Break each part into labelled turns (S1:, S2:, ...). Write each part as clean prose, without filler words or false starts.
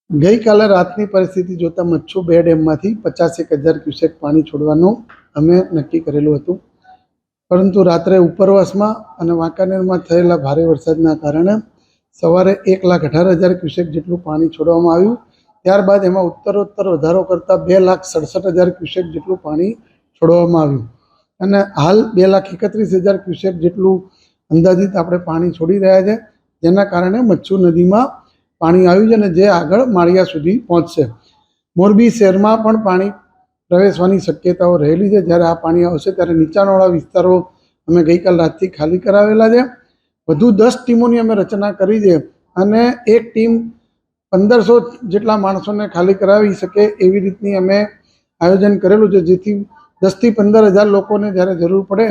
S1: ગઈકાલે રાતની પરિસ્થિતિ જોતા મચ્છુ 2 ડેમમાંથી 51,000 ક્યુસેક પાણી છોડવાનું અમે નક્કી કરેલું હતું, પરંતુ રાત્રે ઉપરવાસમાં અને વાંકાનેરમાં થયેલા ભારે વરસાદના કારણે સવારે 1,18,000 ક્યુસેક જેટલું પાણી છોડવામાં આવ્યું. ત્યારબાદ એમાં ઉત્તરોત્તર વધારો કરતાં 2,67,000 ક્યુસેક જેટલું પાણી છોડવામાં આવ્યું અને હાલ 2,31,000 ક્યુસેક જેટલું અંદાજિત આપણે પાણી છોડી રહ્યા છે, જેના કારણે મચ્છુ નદીમાં પાણી આવ્યું છે અને જે આગળ માળિયા સુધી પહોંચશે. મોરબી શહેરમાં પણ પાણી પ્રવેશવાની શક્યતાઓ રહેલી છે. જ્યારે આ પાણી આવશે ત્યારે નીચાણવાળા વિસ્તારો અમે ગઈકાલ રાતથી ખાલી કરાવેલા છે. વધુ 10 ટીમોની અમે રચના કરી છે અને એક ટીમ 1,500 જેટલા માણસોને ખાલી કરાવી શકે એવી રીતની અમે આયોજન કરેલું છે, જેથી 10,000 થી 15,000 લોકોને જ્યારે જરૂર પડે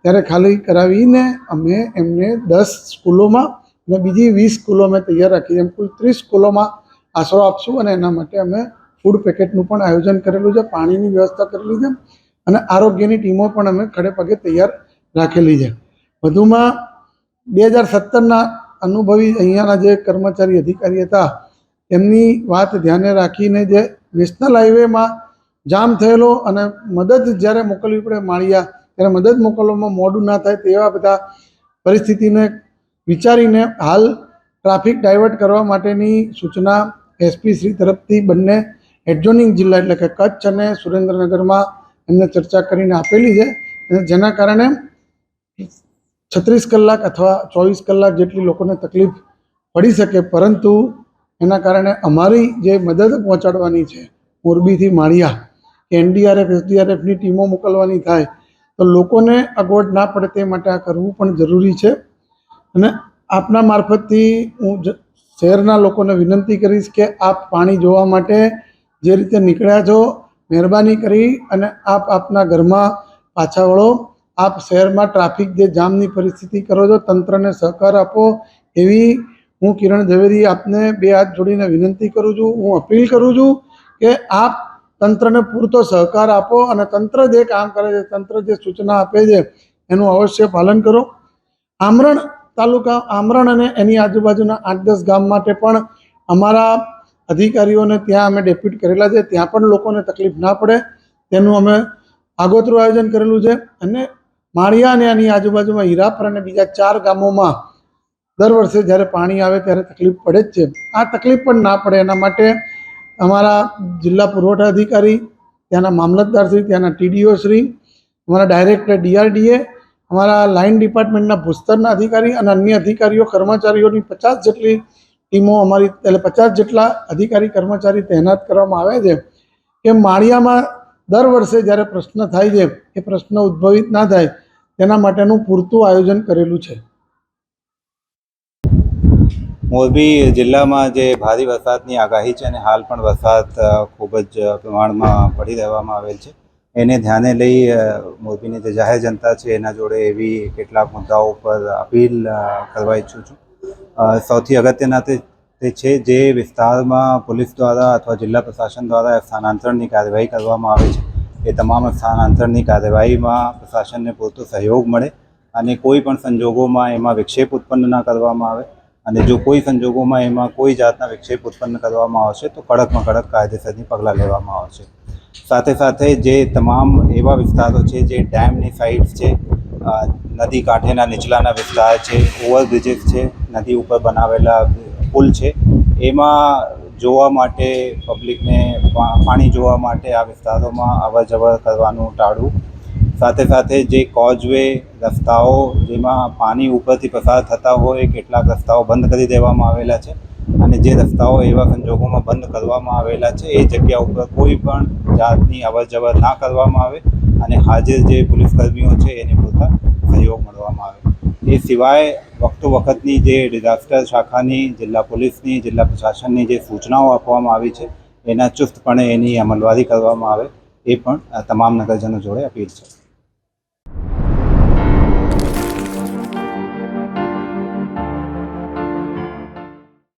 S1: ત્યારે ખાલી કરાવીને અમે એમને 10 સ્કૂલોમાં અને બીજી 20 સ્કૂલો અમે તૈયાર રાખી, એમ કુલ 30 સ્કૂલોમાં આશરો આપશું અને એના માટે અમે ફૂડ પેકેટનું પણ આયોજન કરેલું છે, પાણીની વ્યવસ્થા કરેલી છે અને આરોગ્યની ટીમો પણ અમે ખડે પગે તૈયાર રાખેલી છે. વધુમાં 2017ના અનુભવી અહીંયાના જે કર્મચારી અધિકારી હતા એમની વાત ધ્યાને રાખીને જે નેશનલ હાઈવેમાં જામ થયેલો અને મદદ જ્યારે મોકલવી પડે માળિયા ત્યારે મદદ મોકલવામાં મોડું ના થાય તેવા બધા પરિસ્થિતિને વિચારીને હાલ ટ્રાફિક ડાયવર્ટ કરવા માટેની સૂચના એસપી શ્રી તરફથી બંને એડજોનિંગ જિલ્લા એટલે કે કચ્છ અને સુરેન્દ્રનગરમાં એમને ચર્ચા કરીને આપેલી છે, જેના કારણે 36 કલાક અથવા 24 કલાક જેટલી લોકોને તકલીફ પડી શકે, પરંતુ એના કારણે અમારી જે મદદ પહોંચાડવાની છે મોરબીથી માળિયા કે એનડીઆરએફ એસડીઆરએફની ટીમો મોકલવાની થાય તો લોકોને અગવડ ના પડે તે માટે આ કરવું પણ જરૂરી છે. અને આપના મારફતથી હું શહેરના લોકોને વિનંતી કરીશ કે આપ પાણી જોવા માટે જે રીતે નીકળ્યા છો, મહેરબાની કરી અને આપ આપના ઘરમાં પાછા વળો. આપ શહેરમાં ટ્રાફિક જે જામની પરિસ્થિતિ કરો છો, તંત્રને સહકાર આપો એવી હું કિરણ ઝવેરી આપને 2 હાથ જોડીને વિનંતી કરું છું. હું અપીલ કરું છું કે આપ તંત્રને પૂરતો સહકાર આપો અને તંત્ર જે કામ કરે છે, તંત્ર જે સૂચના આપે છે એનું અવશ્ય પાલન કરો. આમરણ તાલુકા આમરણ અને એની આજુબાજુના 8-10 ગામ માટે પણ અમારા અધિકારીઓને ત્યાં અમે ડેપ્યુટ કરેલા છે, ત્યાં પણ લોકોને તકલીફ ના પડે તેનું અમે આગોતરું આયોજન કરેલું છે. અને માળિયા અને એની આજુબાજુમાં હીરાપર અને બીજા 4 ગામોમાં દર વર્ષે જ્યારે પાણી આવે ત્યારે તકલીફ પડે જ છે. આ તકલીફ પણ ના પડે એના માટે અમારા જિલ્લા પુરવઠા અધિકારી, ત્યાંના મામલતદાર શ્રી, ત્યાંના ટીડીઓ શ્રી, અમારા ડાયરેક્ટર ડીઆરડીએ, અમારા લાઇન ડિપાર્ટમેન્ટના ભૂસ્તરના અધિકારી અને અન્ય અધિકારીઓ કર્મચારીઓની 50 જેટલી ટીમો અમારી એટલે 50 જેટલા અધિકારી કર્મચારી તૈનાત કરવામાં આવે છે કે માળિયામાં દર વર્ષે જ્યારે પ્રશ્ન થાય છે એ પ્રશ્ન ઉદ્ભવિત ના થાય તેના માટેનું પૂરતું આયોજન કરેલું છે.
S2: મોરબી જિલ્લામાં જે ભારે વરસાદની આગાહી છે અને હાલ પણ વરસાદ ખૂબ જ પ્રમાણમાં પડી રહેવામાં આવેલ છે, એને ધ્યાને લઈ મોરબીની જે જાહેર જનતા છે એના જોડે એવી કેટલાક મુદ્દાઓ પર અપીલ કરવા ઈચ્છું છું. સૌથી અગત્યના તે છે જે વિસ્તારમાં પોલીસ દ્વારા અથવા જિલ્લા પ્રશાસન દ્વારા સ્થાનાંતરણની કાર્યવાહી કરવામાં આવે છે એ તમામ સ્થાનાંતરણની કાર્યવાહીમાં પ્રશાસનને પૂરતો સહયોગ મળે અને કોઈ પણ સંજોગોમાં એમાં વિક્ષેપ ઉત્પન્ન ન કરવામાં આવે અને જો કોઈ સંજોગોમાં એમાં કોઈ જાતના વિક્ષેપ ઉત્પન્ન કરવામાં આવશે તો કડકમાં કડક કાયદેસરની પગલાં લેવામાં આવશે. સાથે સાથે જે તમામ એવા વિસ્તારો છે જે ડેમની સાઇડ્સ છે, નદી કાંઠેના નીચલાના વિસ્તાર છે, ઓવરબ્રિજીસ છે, નદી ઉપર બનાવેલા પુલ છે, એમાં જોવા માટે પબ્લિકને પાણી જોવા માટે આ વિસ્તારોમાં અવર જવર કરવાનું ટાળવું. સાથે સાથે જે કોઝવે રસ્તાઓ જેમાં પાણી ઉપરથી પસાર થતા હોય કેટલાક રસ્તાઓ બંધ કરી દેવામાં આવેલા છે અને જે રસ્તાઓ એવા સંજોગોમાં બંધ કરવામાં આવેલા છે એ જગ્યા ઉપર કોઈ પણ જાતની અવર જવર ના કરવામાં આવે અને હાજર જે પોલીસકર્મીઓ છે એને પૂરતા સહયોગ મળવામાં આવે. એ સિવાય વખતની જે ડિઝાસ્ટર શાખાની, જિલ્લા પોલીસની, જિલ્લા પ્રશાસનની જે સૂચનાઓ આપવામાં આવી છે એના ચુસ્તપણે એની અમલવારી કરવામાં આવે એ પણ તમામ નગરજનો જોડે અપીલ છે.